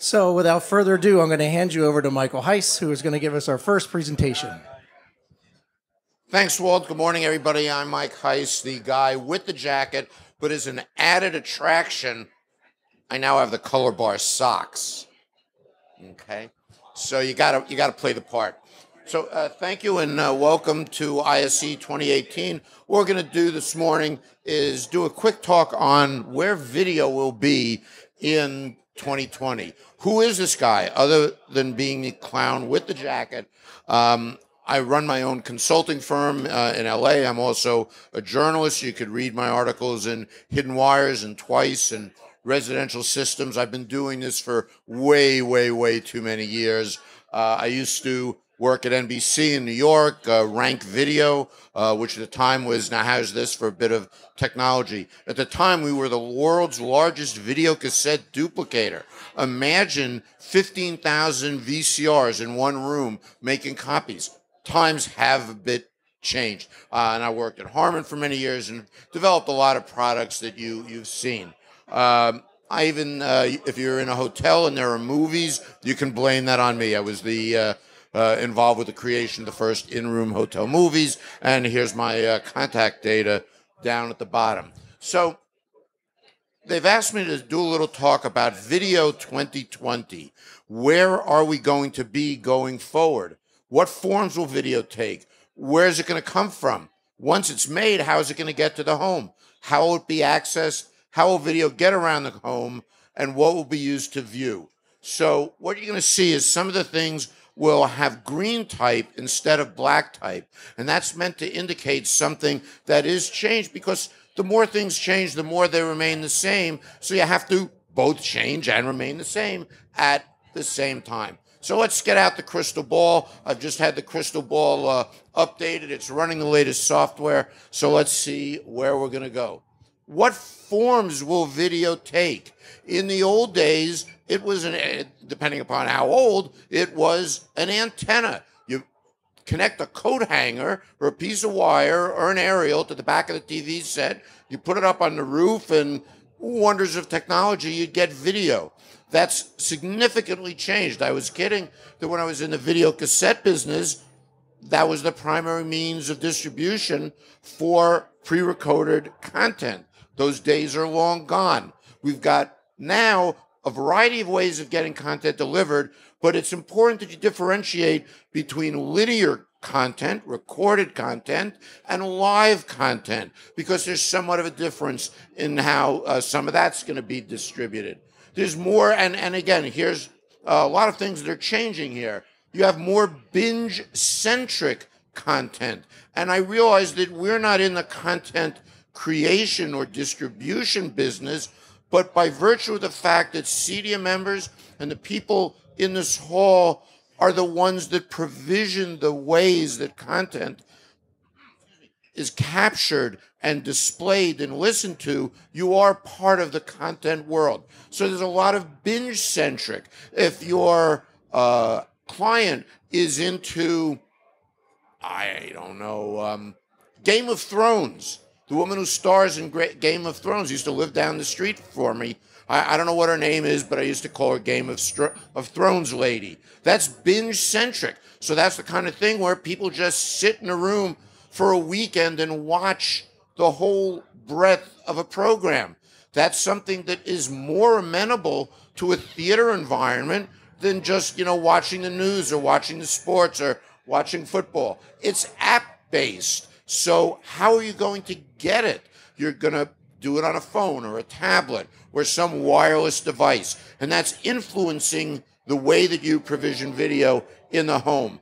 So without further ado, I'm going to hand you over to Michael Heiss, who is going to give us our first presentation. Thanks, Walt. Good morning, everybody. I'm Mike Heiss, the guy with the jacket, but as an added attraction, I now have the color bar socks. Okay, so you gotta play the part. So thank you and welcome to ISE 2018. What we're going to do this morning is do a quick talk on where video will be in 2020. Who is this guy other than being the clown with the jacket? I run my own consulting firm in LA. I'm also a journalist. You could read my articles in Hidden Wires and Twice and Residential Systems. I've been doing this for way, way, way too many years. I used to work at NBC in New York, Rank Video, which at the time was, now how's this for a bit of technology? At the time, we were the world's largest video cassette duplicator. Imagine 15,000 VCRs in one room making copies. Times have a bit changed. And I worked at Harman for many years and developed a lot of products that you've seen. I even, if you're in a hotel and there are movies, you can blame that on me. I was the involved with the creation of the first in-room hotel movies, and here's my contact data down at the bottom. So they've asked me to do a little talk about Video 2020. Where are we going to be going forward? What forms will video take? Where is it going to come from? Once it's made, how is it going to get to the home? How will it be accessed? How will video get around the home? And what will be used to view? So what you're going to see is some of the things will have green type instead of black type. And that's meant to indicate something that is changed, because the more things change, the more they remain the same. So you have to both change and remain the same at the same time. So let's get out the crystal ball. I've just had the crystal ball updated. It's running the latest software. So let's see where we're going to go. What forms will video take? In the old days, it was, depending upon how old, it was an antenna. You connect a coat hanger or a piece of wire or an aerial to the back of the TV set. You put it up on the roof, and wonders of technology, you'd get video. That's significantly changed. I was kidding that when I was in the video cassette business, that was the primary means of distribution for pre-recorded content. Those days are long gone. We've got now a variety of ways of getting content delivered, but it's important that you differentiate between linear content, recorded content, and live content, because there's somewhat of a difference in how some of that's going to be distributed. There's more, and again, here's a lot of things that are changing here. You have more binge-centric content, and I realize that we're not in the content creation or distribution business, but by virtue of the fact that CEDIA members and the people in this hall are the ones that provision the ways that content is captured and displayed and listened to, you are part of the content world. So there's a lot of binge-centric. If your client is into, I don't know, Game of Thrones, the woman who stars in Game of Thrones used to live down the street for me. I don't know what her name is, but I used to call her Game of Thrones lady. That's binge-centric. So that's the kind of thing where people just sit in a room for a weekend and watch the whole breadth of a program. That's something that is more amenable to a theater environment than just, watching the news or watching the sports or watching football. It's app-based. So how are you going to get it? You're going to do it on a phone or a tablet or some wireless device. And that's influencing the way that you provision video in the home.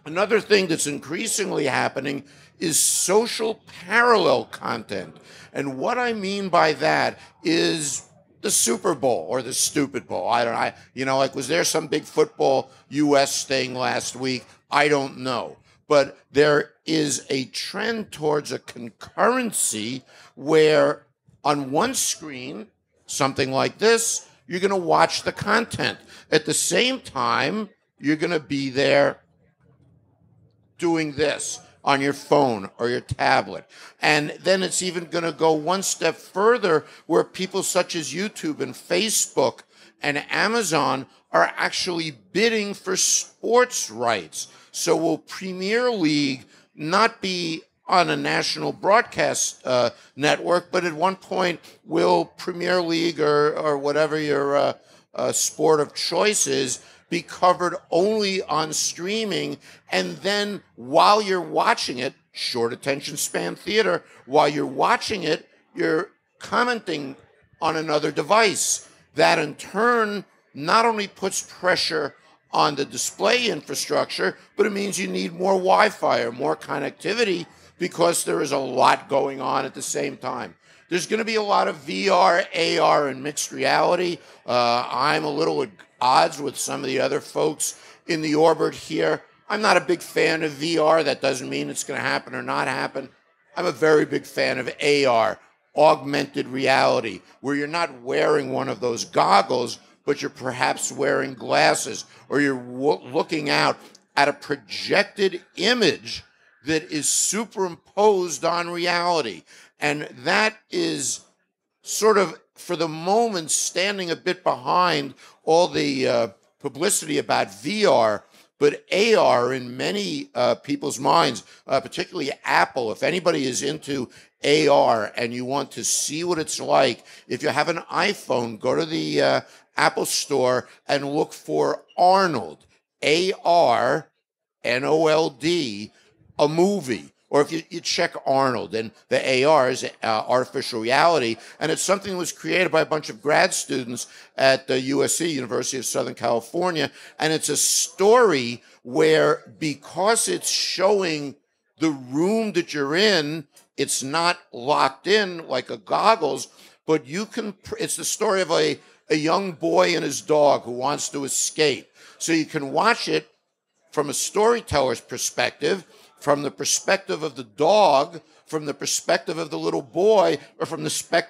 Another thing that's increasingly happening is social parallel content. And what I mean by that is the Super Bowl or the Stupid Bowl. I don't know. Like, was there some big football U.S. thing last week? I don't know. But there is a trend towards a concurrency where on one screen, something like this, you're going to watch the content. At the same time, you're going to be there doing this on your phone or your tablet. And then it's even going to go one step further where people such as YouTube and Facebook and Amazon are actually bidding for sports rights. So will Premier League not be on a national broadcast network, but at one point will Premier League or whatever your sport of choice is be covered only on streaming, and then while you're watching it, short attention span theater, while you're watching it, you're commenting on another device. That in turn not only puts pressure on the display infrastructure, but it means you need more Wi-Fi or more connectivity because there is a lot going on at the same time. There's going to be a lot of VR, AR, and mixed reality. I'm a little at odds with some of the other folks in the orbit here. I'm not a big fan of VR. That doesn't mean it's going to happen or not happen. I'm a very big fan of AR, augmented reality, where you're not wearing one of those goggles, but you're perhaps wearing glasses, or you're looking out at a projected image that is superimposed on reality. And that is sort of, for the moment, standing a bit behind all the publicity about VR, but AR in many people's minds, particularly Apple. If anybody is into AR and you want to see what it's like, if you have an iPhone, go to the Apple Store and look for Arnold, ARNOLD, a movie. Or if you check Arnold, and the AR is artificial reality, and it's something that was created by a bunch of grad students at the USC, University of Southern California, and it's a story where, because it's showing the room that you're in, it's not locked in like a goggles, but you can, it's the story of a young boy and his dog who wants to escape. So you can watch it from a storyteller's perspective, from the perspective of the dog, from the perspective of the little boy, or from the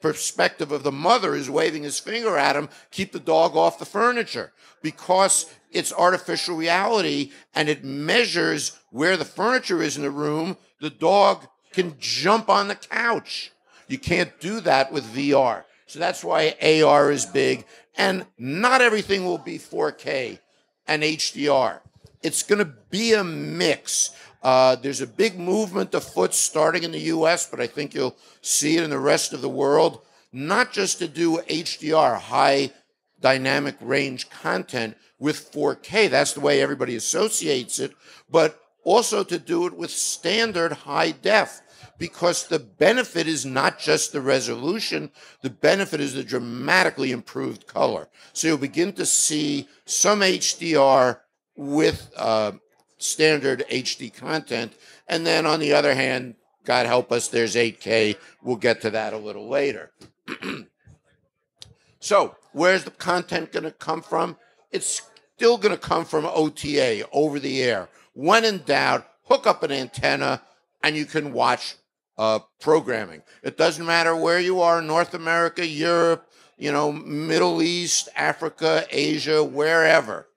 perspective of the mother who's waving his finger at him, keep the dog off the furniture. Because it's artificial reality and it measures where the furniture is in the room, the dog can jump on the couch. You can't do that with VR. So that's why AR is big. And not everything will be 4K and HDR. It's going to be a mix. There's a big movement afoot starting in the US, but I think you'll see it in the rest of the world, not just to do HDR, high dynamic range content, with 4K. That's the way everybody associates it, but also to do it with standard high def, because the benefit is not just the resolution, the benefit is the dramatically improved color. So you'll begin to see some HDR with standard HD content. And then on the other hand, God help us, there's 8K. We'll get to that a little later. So where's the content going to come from? It's still going to come from OTA, over the air. When in doubt, hook up an antenna and you can watch programming. It doesn't matter where you are, North America, Europe, Middle East, Africa, Asia, wherever.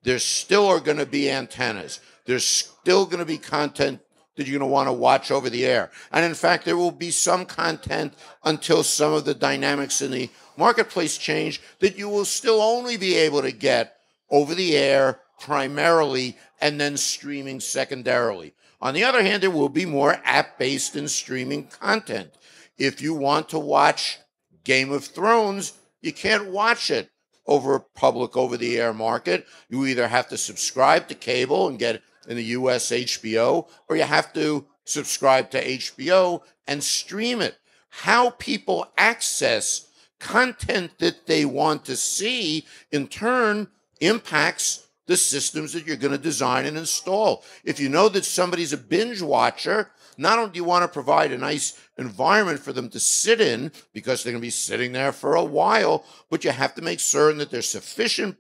There still are going to be antennas. There's still going to be content that you're going to want to watch over the air. And in fact, there will be some content until some of the dynamics in the marketplace change that you will still only be able to get over the air primarily and then streaming secondarily. On the other hand, there will be more app-based and streaming content. If you want to watch Game of Thrones, you can't watch it over public over-the-air market. You either have to subscribe to cable and get in the US HBO, or you have to subscribe to HBO and stream it. How people access content that they want to see, in turn, impacts the systems that you're going to design and install. If you know that somebody's a binge watcher, not only do you want to provide a nice environment for them to sit in, because they're going to be sitting there for a while, but you have to make certain that there's sufficient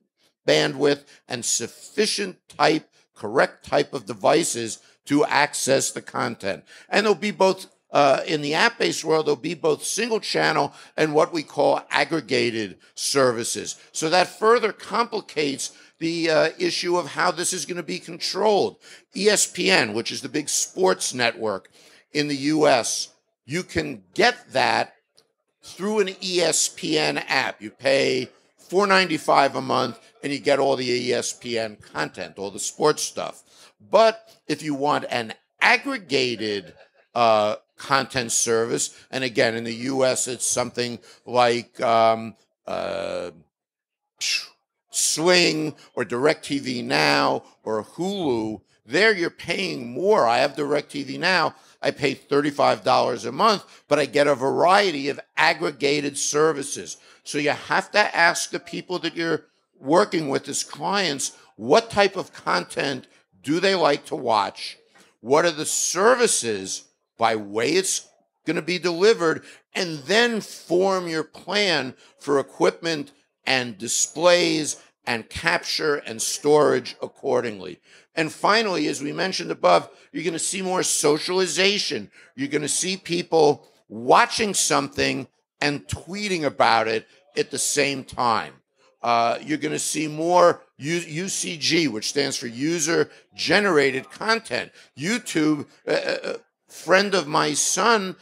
bandwidth and sufficient correct type of devices to access the content. And there'll be both, in the app-based world, there'll be both single channel and what we call aggregated services. So that further complicates the issue of how this is going to be controlled. ESPN, which is the big sports network in the US, you can get that through an ESPN app. You pay $4.95 a month and you get all the ESPN content, all the sports stuff. But if you want an aggregated content service, and again, in the US, it's something like Sling or DirecTV Now or Hulu, there you're paying more. I have DirecTV Now. I pay $35 a month, but I get a variety of aggregated services. So you have to ask the people that you're working with as clients, what type of content do they like to watch? What are the services by way it's going to be delivered? And then form your plan for equipment and displays and capture and storage accordingly. And finally, as we mentioned above, you're going to see more socialization. You're going to see people watching something and tweeting about it at the same time. You're going to see more UCG, which stands for user-generated content. YouTube, a friend of my son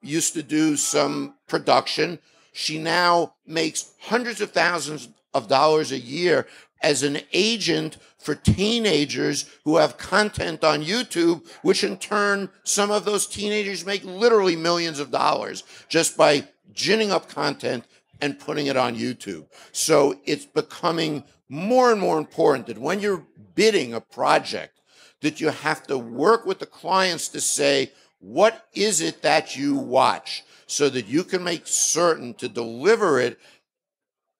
used to do some production. She now makes hundreds of thousands of dollars a year as an agent for teenagers who have content on YouTube, which in turn, some of those teenagers make literally millions of dollars just by ginning up content and putting it on YouTube. So it's becoming more and more important that when you're bidding a project, that you have to work with the clients to say, what is it that you watch? So that you can make certain to deliver it.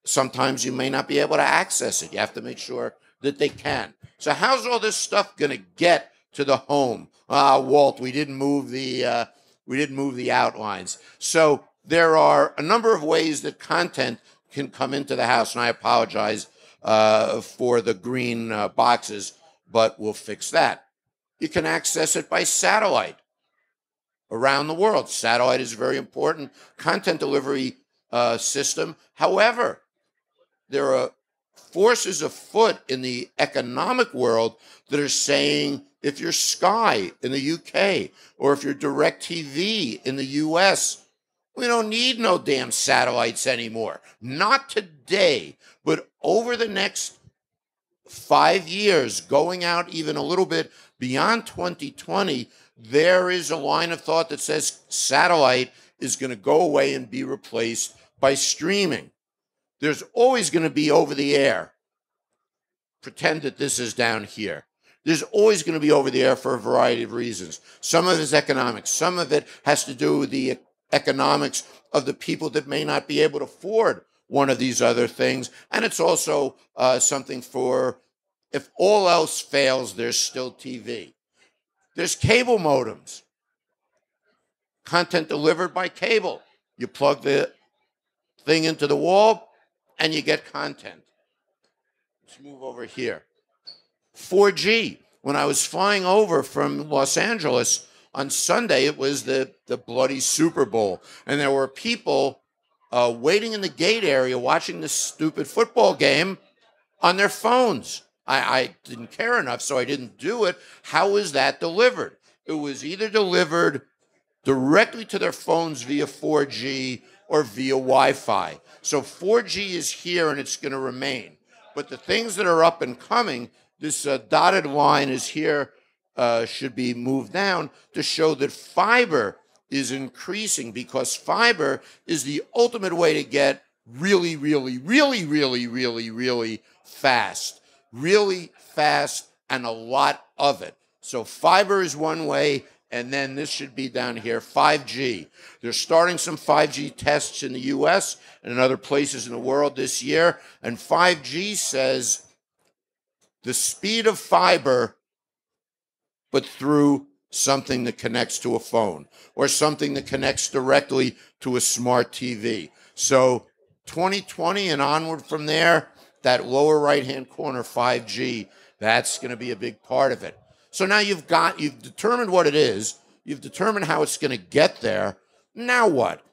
Sometimes you may not be able to access it. You have to make sure that they can. So how's all this stuff going to get to the home? Walt, we didn't move the outlines. So there are a number of ways that content can come into the house, and I apologize for the green boxes, but we'll fix that. You can access it by satellite around the world. Satellite is a very important content delivery system. However, there are forces afoot in the economic world that are saying if you're Sky in the UK or if you're DirecTV in the US, we don't need no damn satellites anymore. Not today, but over the next 5 years, going out even a little bit beyond 2020, there is a line of thought that says satellite is going to go away and be replaced by streaming. There's always going to be over the air. Pretend that this is down here. There's always going to be over the air for a variety of reasons. Some of it is economics. Some of it has to do with the economics of the people that may not be able to afford one of these other things. And it's also something for, if all else fails, there's still TV. There's cable modems. Content delivered by cable. You plug the thing into the wall and you get content. Let's move over here. 4G. When I was flying over from Los Angeles on Sunday, it was the bloody Super Bowl. And there were people waiting in the gate area watching this stupid football game on their phones. I didn't care enough, so I didn't do it. How was that delivered? It was either delivered directly to their phones via 4G or via Wi-Fi. So 4G is here and it's going to remain. But the things that are up and coming, this dotted line is here, should be moved down to show that fiber is increasing, because fiber is the ultimate way to get really, really, really, really, really, really fast. Really fast and a lot of it. So fiber is one way, and then this should be down here, 5G. They're starting some 5G tests in the US and in other places in the world this year, and 5G says the speed of fiber, but through something that connects to a phone or something that connects directly to a smart TV. So 2020 and onward from there, that lower right-hand corner, 5G, that's going to be a big part of it. So now you've determined what it is. You've determined how it's going to get there. Now what?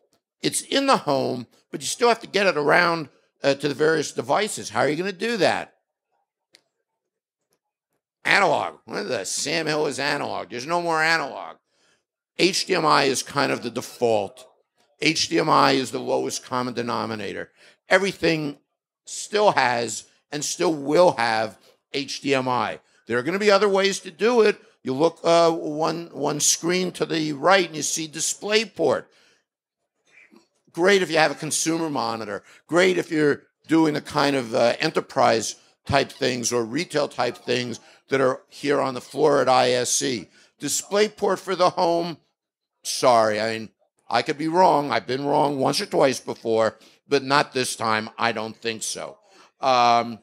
It's in the home, but you still have to get it around to the various devices. How are you going to do that? Analog. What the Sam Hill is analog? There's no more analog. HDMI is kind of the default. HDMI is the lowest common denominator. Everything still has and still will have HDMI. There are going to be other ways to do it. You look one screen to the right and you see DisplayPort. Great if you have a consumer monitor. Great if you're doing the kind of enterprise type things or retail type things that are here on the floor at ISE. DisplayPort for the home, sorry, I mean, I could be wrong. I've been wrong once or twice before, but not this time. I don't think so. Let's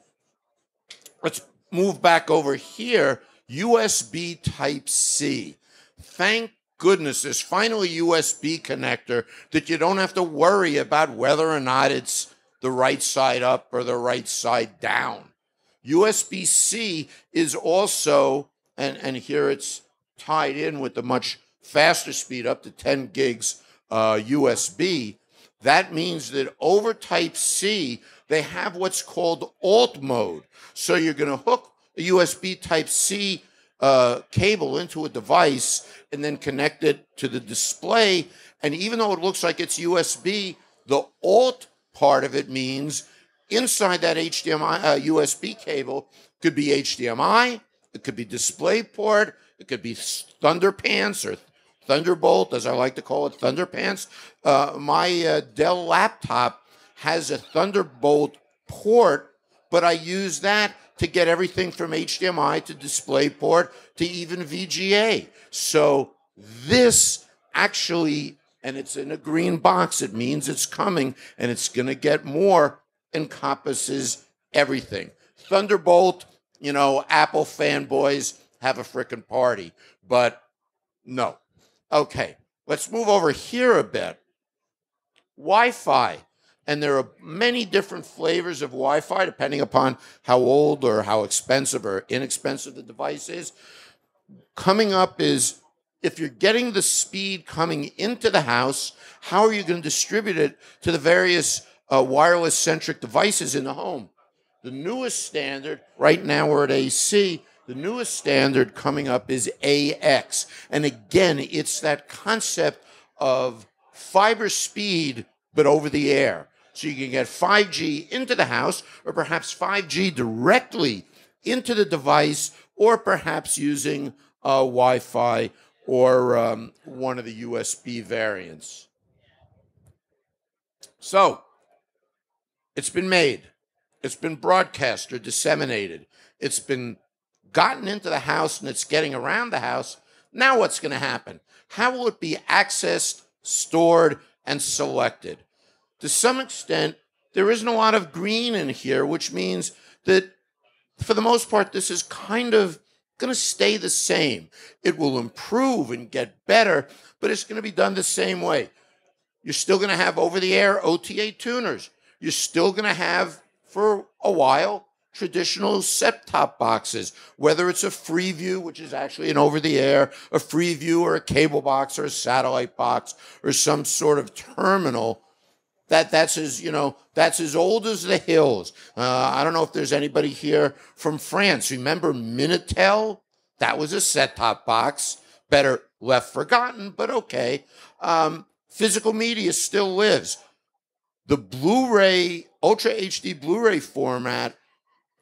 move back over here. USB Type-C. Thank goodness there's finally a USB connector that you don't have to worry about whether or not it's the right side up or the right side down. USB-C is also, and here it's tied in with the much faster speed, up to 10 gigs USB. That means that over Type-C, they have what's called alt mode. So you're going to hook a USB Type-C cable into a device and then connect it to the display. And even though it looks like it's USB, the alt part of it means inside that HDMI USB cable could be HDMI, it could be DisplayPort, it could be Thunderpants or Thunderbolt, as I like to call it, Thunderpants. My Dell laptop has a Thunderbolt port, but I use that to get everything from HDMI to DisplayPort to even VGA. So this actually, and it's in a green box, it means it's coming and it's going to get more, encompasses everything. Thunderbolt, you know, Apple fanboys have a frickin' party, but no. Okay, let's move over here a bit. Wi-Fi. And there are many different flavors of Wi-Fi depending upon how old or how expensive or inexpensive the device is. Coming up is, if you're getting the speed coming into the house, how are you going to distribute it to the various wireless-centric devices in the home? The newest standard, right now we're at AC, the newest standard coming up is AX. And again, it's that concept of fiber speed, but over the air. So you can get 5G into the house, or perhaps 5G directly into the device, or perhaps using Wi-Fi or one of the USB variants. So it's been made. It's been broadcast or disseminated. It's been gotten into the house and it's getting around the house. Now what's going to happen? How will it be accessed, stored, and selected? To some extent, there isn't a lot of green in here, which means that for the most part, this is kind of going to stay the same. It will improve and get better, but it's going to be done the same way. You're still going to have over-the-air OTA tuners. You're still going to have, for a while, traditional set-top boxes, whether it's a Freeview, which is actually an over-the-air, a Freeview or a cable box or a satellite box or some sort of terminal. That's as old as the hills. I don't know if there's anybody here from France. Remember Minitel? That was a set-top box. Better left forgotten, but okay. Physical media still lives. The Blu-ray, Ultra HD Blu-ray format,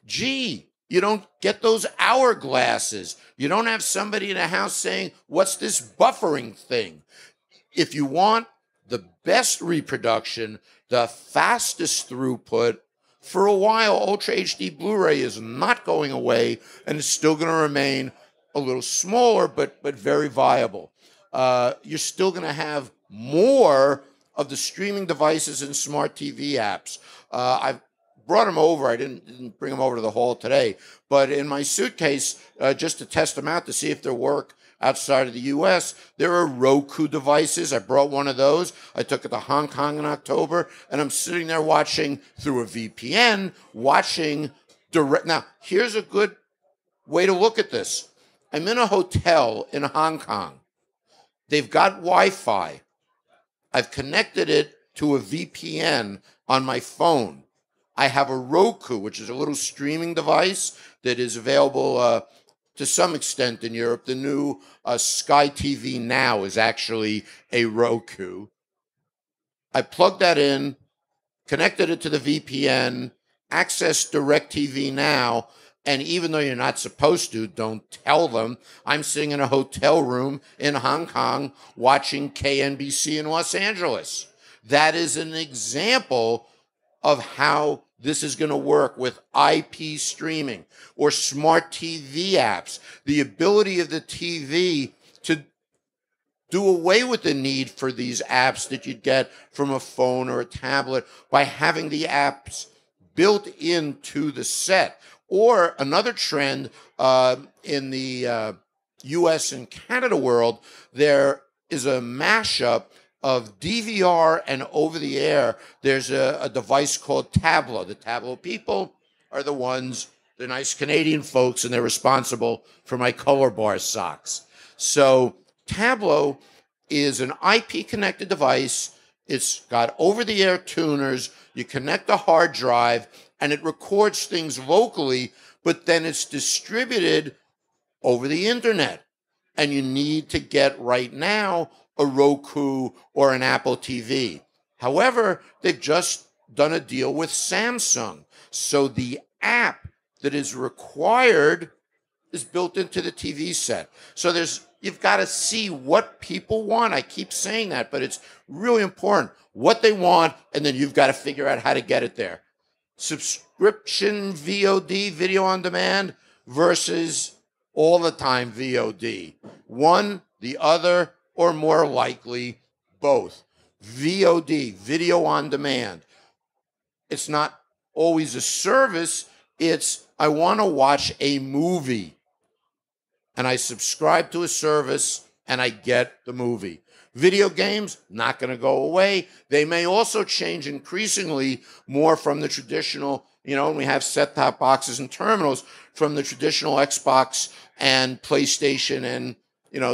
gee, you don't get those hourglasses. You don't have somebody in the house saying, what's this buffering thing? If you want the best reproduction, the fastest throughput, for a while, Ultra HD Blu-ray is not going away and it's still going to remain a little smaller, but very viable. You're still going to have more of the streaming devices and smart TV apps. I've brought them over. I didn't bring them over to the hall today, but in my suitcase, just to test them out to see if they work outside of the U.S., there are Roku devices. I brought one of those. I took it to Hong Kong in October, and I'm sitting there watching through a VPN, watching direct. Now, here's a good way to look at this. I'm in a hotel in Hong Kong. They've got Wi-Fi. I've connected it to a VPN on my phone. I have a Roku, which is a little streaming device that is available to some extent in Europe. The new Sky TV Now is actually a Roku. I plugged that in, connected it to the VPN, accessed DirecTV Now, and even though you're not supposed to, don't tell them, I'm sitting in a hotel room in Hong Kong watching KNBC in Los Angeles. That is an example of how this is going to work with IP streaming or smart TV apps. The ability of the TV to do away with the need for these apps that you'd get from a phone or a tablet by having the apps built into the set. Or another trend in the US and Canada world, there is a mashup of DVR and over the air. There's a device called Tablo. The Tablo people are the ones, the nice Canadian folks, and they're responsible for my color bar socks. So Tablo is an IP connected device. It's got over the air tuners. You connect a hard drive and it records things locally, but then it's distributed over the internet. And you need to get right now a Roku or an Apple TV. However, they've just done a deal with Samsung. So the app that is required is built into the TV set. So you've got to see what people want. I keep saying that, but it's really important. What they want, and then you've got to figure out how to get it there. Subscription VOD, video on demand, versus all the time VOD. One, the other, or more likely, both. VOD, video on demand. It's not always a service. It's, I want to watch a movie, and I subscribe to a service, and I get the movie. Video games, not going to go away. They may also change increasingly more from the traditional, and we have set-top boxes and terminals from the traditional Xbox and PlayStation and,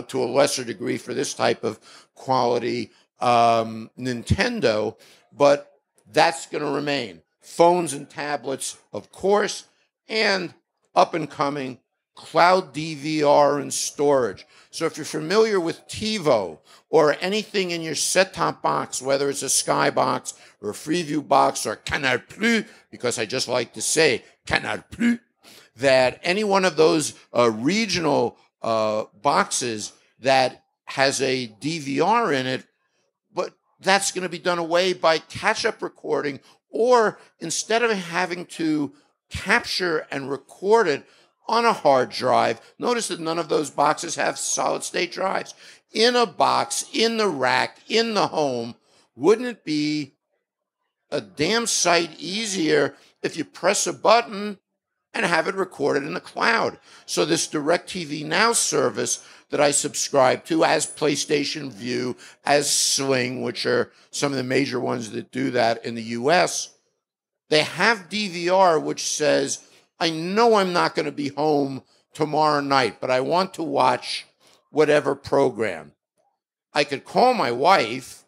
to a lesser degree for this type of quality, Nintendo. But that's going to remain. Phones and tablets, of course, and up and coming, cloud DVR and storage. So if you're familiar with TiVo or anything in your set-top box, whether it's a Skybox or a Freeview box or Canal Plus, because I just like to say Canal Plus, that any one of those regional boxes that has a DVR in it, but that's going to be done away by catch-up recording, or instead of having to capture and record it on a hard drive. Notice that none of those boxes have solid-state drives. In a box, in the rack, in the home, wouldn't it be a damn sight easier if you press a button and have it recorded in the cloud? So this DirecTV Now service that I subscribe to, as PlayStation Vue, as Sling, which are some of the major ones that do that in the US, they have DVR, which says, I know I'm not going to be home tomorrow night, but I want to watch whatever program. I could call my wife,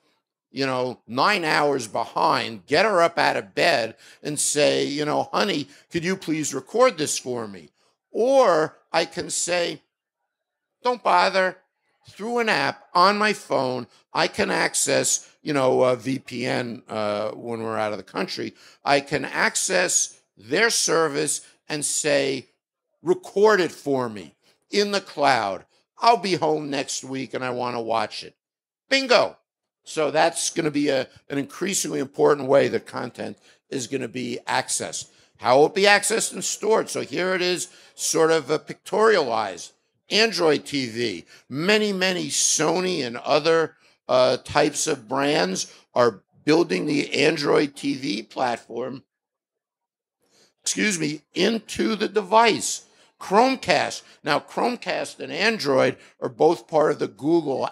9 hours behind, get her up out of bed and say, honey, could you please record this for me? Or I can say, don't bother. Through an app on my phone, I can access, a VPN when we're out of the country. I can access their service and say, record it for me in the cloud. I'll be home next week and I want to watch it. Bingo. So that's going to be an increasingly important way that content is going to be accessed. How will it be accessed and stored? So here it is, sort of pictorialized. Android TV. Many, many Sony and other types of brands are building the Android TV platform, into the device. Chromecast. Now, Chromecast and Android are both part of the Google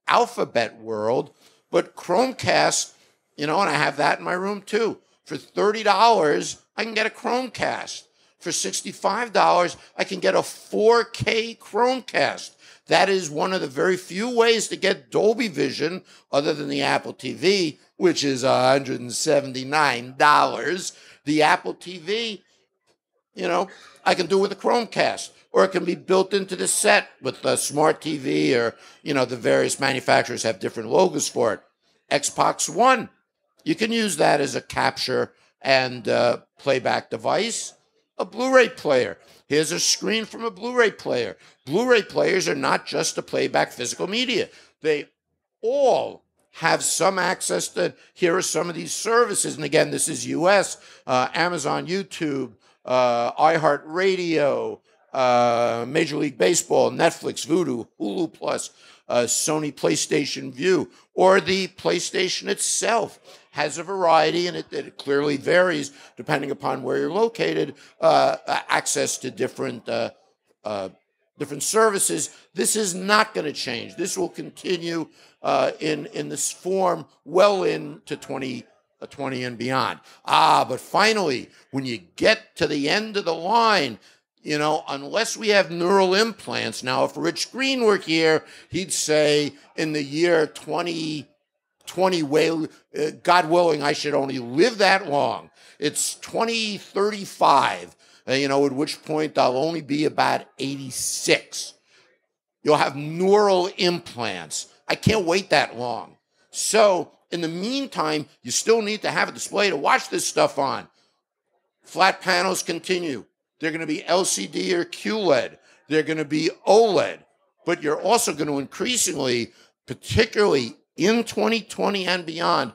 Alphabet world, but Chromecast, and I have that in my room too. For $30, I can get a Chromecast. For $65, I can get a 4K Chromecast. That is one of the very few ways to get Dolby Vision, other than the Apple TV, which is $179. The Apple TV, I can do with a Chromecast. or it can be built into the set with the smart TV, or, the various manufacturers have different logos for it. Xbox One, you can use that as a capture and playback device. A Blu-ray player. Here's a screen from a Blu-ray player. Blu-ray players are not just to playback physical media. They all have some access to, here are some of these services. And again, this is US, Amazon, YouTube, iHeartRadio, Major League Baseball, Netflix, Vudu, Hulu Plus, Sony PlayStation View, or the PlayStation itself has a variety, and it clearly varies depending upon where you're located, access to different services. This is not going to change. This will continue in this form well into 2020 and beyond. But finally, when you get to the end of the line, unless we have neural implants. Now, if Rich Green were here, he'd say in the year 2020, God willing, I should only live that long. It's 2035, at which point I'll only be about 86. You'll have neural implants. I can't wait that long. So in the meantime, you still need to have a display to watch this stuff on. Flat panels continue. They're going to be LCD or QLED. They're going to be OLED. But you're also going to increasingly, particularly in 2020 and beyond,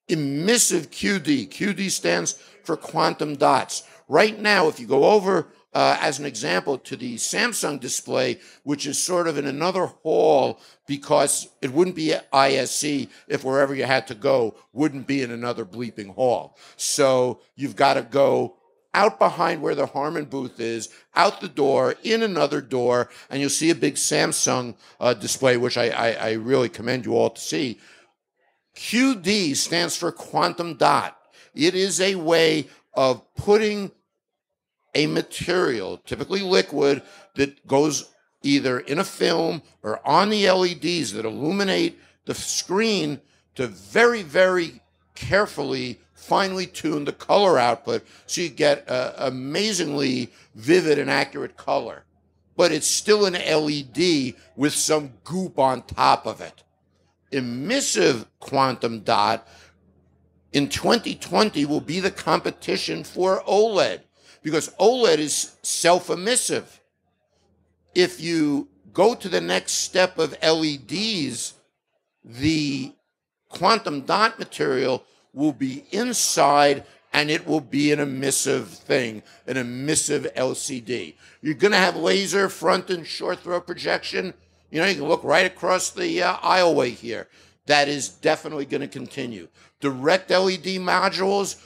emissive QD. QD stands for quantum dots. Right now, if you go over, as an example, to the Samsung display, which is sort of in another hall because it wouldn't be ISC if wherever you had to go wouldn't be in another bleeping hall. So you've got to go out behind where the Harman booth is, out the door, in another door, and you'll see a big Samsung display, which I really commend you all to see. QD stands for quantum dot. It is a way of putting a material, typically liquid, that goes either in a film or on the LEDs that illuminate the screen to very, very carefully finely tune the color output so you get amazingly vivid and accurate color. But it's still an LED with some goop on top of it. Emissive quantum dot in 2020 will be the competition for OLED, because OLED is self-emissive. If you go to the next step of LEDs, the quantum dot material will be inside, and it will be an emissive thing, an emissive LCD. You're going to have laser front and short throw projection. You can look right across the aisleway here. That is definitely going to continue. Direct LED modules,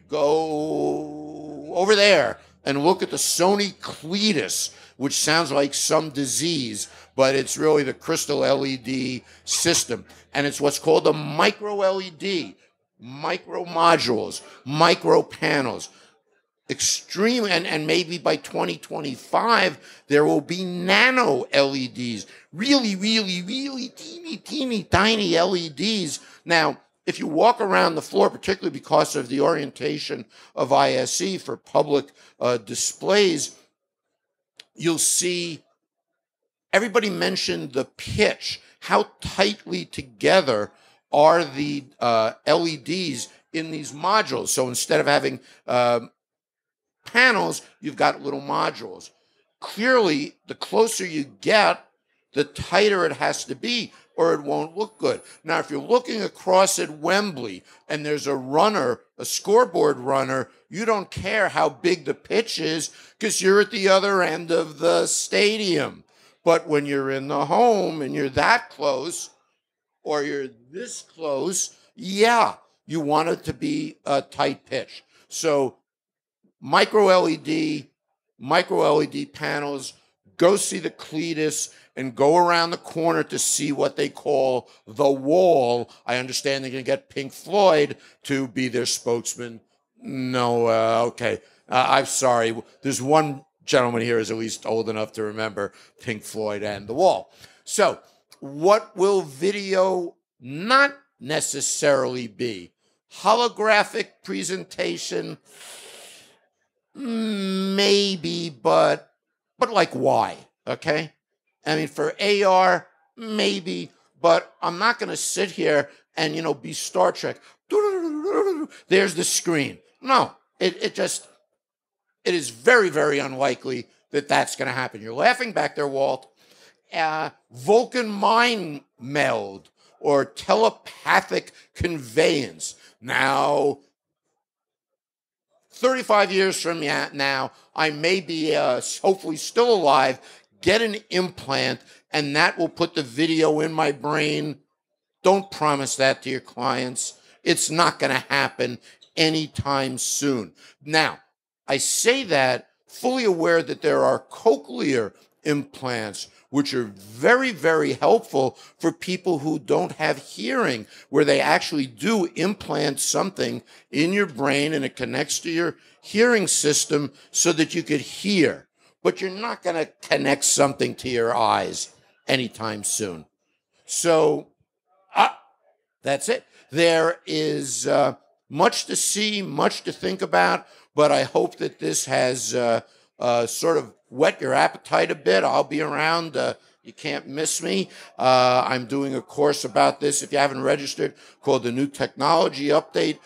go over there and look at the Sony Cletus, which sounds like some disease, but it's really the crystal LED system. And it's what's called a micro LED, micro modules, micro panels. Extreme, and maybe by 2025, there will be nano LEDs, really, really, really teeny, tiny LEDs. Now, if you walk around the floor, particularly because of the orientation of ISE for public displays, you'll see everybody mentioned the pitch. How tightly together are the LEDs in these modules? So instead of having panels, you've got little modules. Clearly, the closer you get, the tighter it has to be, or it won't look good. Now, if you're looking across at Wembley and there's a runner, a scoreboard runner, you don't care how big the pitch is because you're at the other end of the stadium. But when you're in the home and you're that close, or you're this close, yeah, you want it to be a tight pitch. So micro LED panels, go see the Cletus and go around the corner to see what they call the Wall. I understand they're going to get Pink Floyd to be their spokesman. No, okay. I'm sorry. There's one gentleman here who's at least old enough to remember Pink Floyd and the Wall. So what will video not necessarily be? Holographic presentation? Maybe, but but like why? Okay? I mean, for AR, maybe, but I'm not going to sit here and, be Star Trek. There's the screen. No, it is very, very unlikely that that's going to happen. You're laughing back there, Walt. Vulcan mind meld or telepathic conveyance. Now, 35 years from now, I may be hopefully still alive, get an implant, and that will put the video in my brain. Don't promise that to your clients. It's not going to happen anytime soon. Now, I say that fully aware that there are cochlear implants, which are very, very helpful for people who don't have hearing, where they actually do implant something in your brain and it connects to your hearing system so that you could hear. But you're not going to connect something to your eyes anytime soon. So that's it. There is much to see, much to think about, but I hope that this has sort of whet your appetite a bit. I'll be around. You can't miss me. I'm doing a course about this, if you haven't registered, called the New Technology Update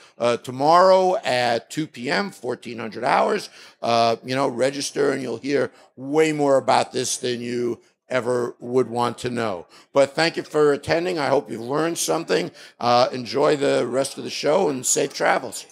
tomorrow at 2 p.m., 1400 hours. Register and you'll hear way more about this than you ever would want to know. But thank you for attending. I hope you've learned something. Enjoy the rest of the show and safe travels.